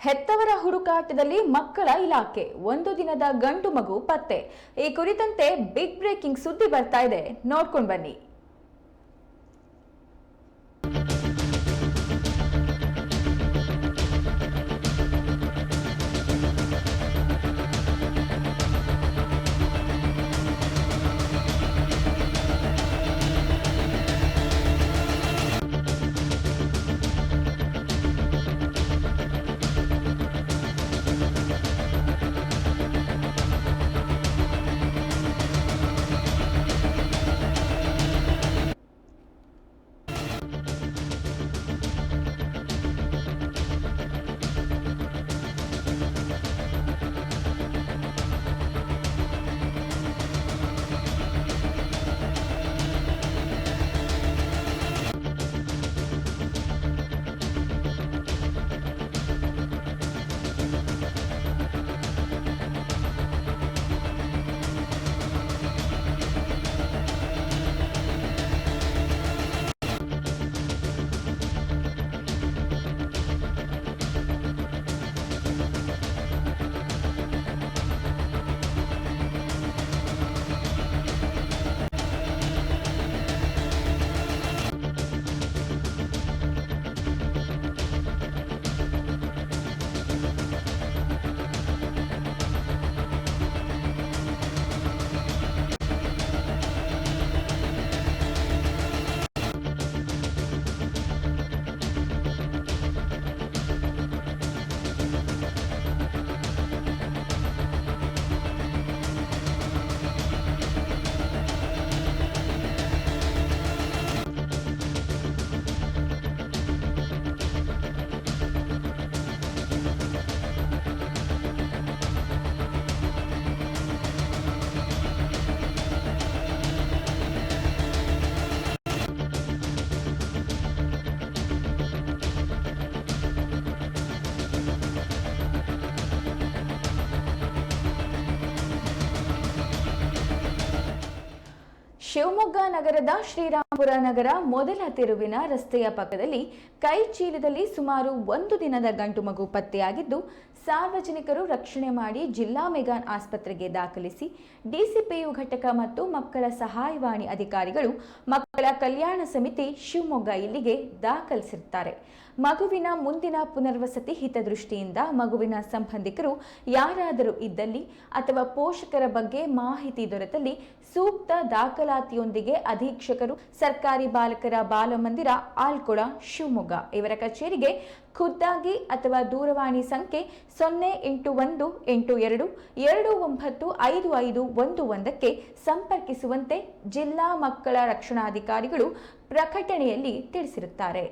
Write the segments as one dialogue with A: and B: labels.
A: ಹೆತ್ತವರ ಹುಡುಕಾಟದಲ್ಲಿ ಮಕ್ಕಳ ಇಲಾಖೆ, ಒಂದು ದಿನದ ಗಂಡು ಮಗು ಪತ್ತೆ. ಈ ಕುರಿತಂತೆ ಬಿಗ್ ಬ್ರೇಕಿಂಗ್ ಸುದ್ದಿ ಬರ್ತಾ ಇದೆ, ನೋಡ್ಕೊಂಡು ಬನ್ನಿ. ಶಿವಮೊಗ್ಗ ನಗರದ ಶ್ರೀರಾಮಪುರ ನಗರ ಮೊದಲ ತಿರುವಿನ ರಸ್ತೆಯ ಪಕ್ಕದಲ್ಲಿ ಕೈ ಚೀಲದಲ್ಲಿ ಸುಮಾರು ಒಂದು ದಿನದ ಗಂಡು ಮಗು ಪತ್ತೆಯಾಗಿದ್ದು, ಸಾರ್ವಜನಿಕರು ರಕ್ಷಣೆ ಮಾಡಿ ಜಿಲ್ಲಾ ಮೆಗಾನ್ ಆಸ್ಪತ್ರೆಗೆ ದಾಖಲಿಸಿ ಡಿಸಿಪಿಯು ಘಟಕ ಮತ್ತು ಮಕ್ಕಳ ಸಹಾಯವಾಣಿ ಅಧಿಕಾರಿಗಳು ಮಕ್ಕಳ ಕಲ್ಯಾಣ ಸಮಿತಿ ಶಿವಮೊಗ್ಗ ಇಲ್ಲಿಗೆ ದಾಖಲಿಸಿರುತ್ತಾರೆ. ಮಗುವಿನ ಮುಂದಿನ ಪುನರ್ವಸತಿ ಹಿತದೃಷ್ಟಿಯಿಂದ ಮಗುವಿನ ಸಂಬಂಧಿಕರು ಯಾರಾದರೂ ಇದ್ದಲ್ಲಿ ಅಥವಾ ಪೋಷಕರ ಬಗ್ಗೆ ಮಾಹಿತಿ ದೊರೆತಲ್ಲಿ ಸೂಕ್ತ ದಾಖಲಾತಿಯೊಂದಿಗೆ ಅಧೀಕ್ಷಕರು, ಸರ್ಕಾರಿ ಬಾಲಕರ ಬಾಲಮಂದಿರ ಆಲ್ಕೊಳ ಶಿವಮೊಗ್ಗ ಇವರ ಕಚೇರಿಗೆ ಖುದ್ದಾಗಿ ಅಥವಾ ದೂರವಾಣಿ ಸಂಖ್ಯೆ 0882295511ಕ್ಕೆ ಸಂಪರ್ಕಿಸುವಂತೆ ಜಿಲ್ಲಾ ಮಕ್ಕಳ ರಕ್ಷಣಾಧಿಕಾರಿಗಳು ಪ್ರಕಟಣೆಯಲ್ಲಿ ತಿಳಿಸಿರುತ್ತಾರೆ.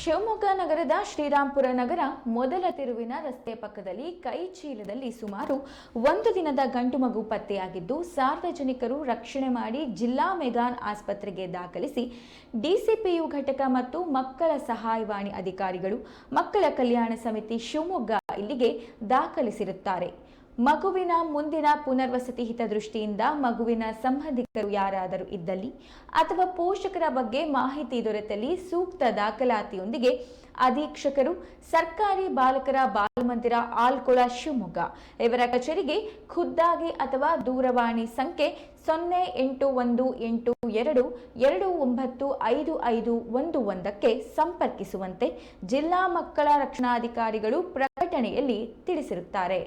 A: ಶಿವಮೊಗ್ಗ ನಗರದ ಶ್ರೀರಾಮಪುರ ನಗರ ಮೊದಲ ತಿರುವಿನ ರಸ್ತೆ ಪಕ್ಕದಲ್ಲಿ ಕೈ ಚೀಲದಲ್ಲಿ ಸುಮಾರು ಒಂದು ದಿನದ ಗಂಡು ಮಗು ಪತ್ತೆಯಾಗಿದ್ದು, ಸಾರ್ವಜನಿಕರು ರಕ್ಷಣೆ ಮಾಡಿ ಜಿಲ್ಲಾ ಮೆಗಾನ್ ಆಸ್ಪತ್ರೆಗೆ ದಾಖಲಿಸಿ ಡಿಸಿಪಿಯು ಘಟಕ ಮತ್ತು ಮಕ್ಕಳ ಸಹಾಯವಾಣಿ ಅಧಿಕಾರಿಗಳು ಮಕ್ಕಳ ಕಲ್ಯಾಣ ಸಮಿತಿ ಶಿವಮೊಗ್ಗ ಇಲ್ಲಿಗೆ ದಾಖಲಿಸಿರುತ್ತಾರೆ. ಮಗುವಿನ ಮುಂದಿನ ಪುನರ್ವಸತಿ ಹಿತದೃಷ್ಟಿಯಿಂದ ಮಗುವಿನ ಸಂಬಂಧಿಕರು ಯಾರಾದರೂ ಇದ್ದಲ್ಲಿ ಅಥವಾ ಪೋಷಕರ ಬಗ್ಗೆ ಮಾಹಿತಿ ದೊರೆತಲ್ಲಿ ಸೂಕ್ತ ದಾಖಲಾತಿಯೊಂದಿಗೆ ಅಧೀಕ್ಷಕರು, ಸರ್ಕಾರಿ ಬಾಲಕರ ಬಾಲಮಂದಿರ ಆಲ್ಕೊಳ ಶಿವಮೊಗ್ಗ ಇವರ ಕಚೇರಿಗೆ ಖುದ್ದಾಗಿ ಅಥವಾ ದೂರವಾಣಿ ಸಂಖ್ಯೆ 0882295511ಕ್ಕೆ ಸಂಪರ್ಕಿಸುವಂತೆ ಜಿಲ್ಲಾ ಮಕ್ಕಳ ರಕ್ಷಣಾಧಿಕಾರಿಗಳು ಪ್ರಕಟಣೆಯಲ್ಲಿ ತಿಳಿಸಿರುತ್ತಾರೆ.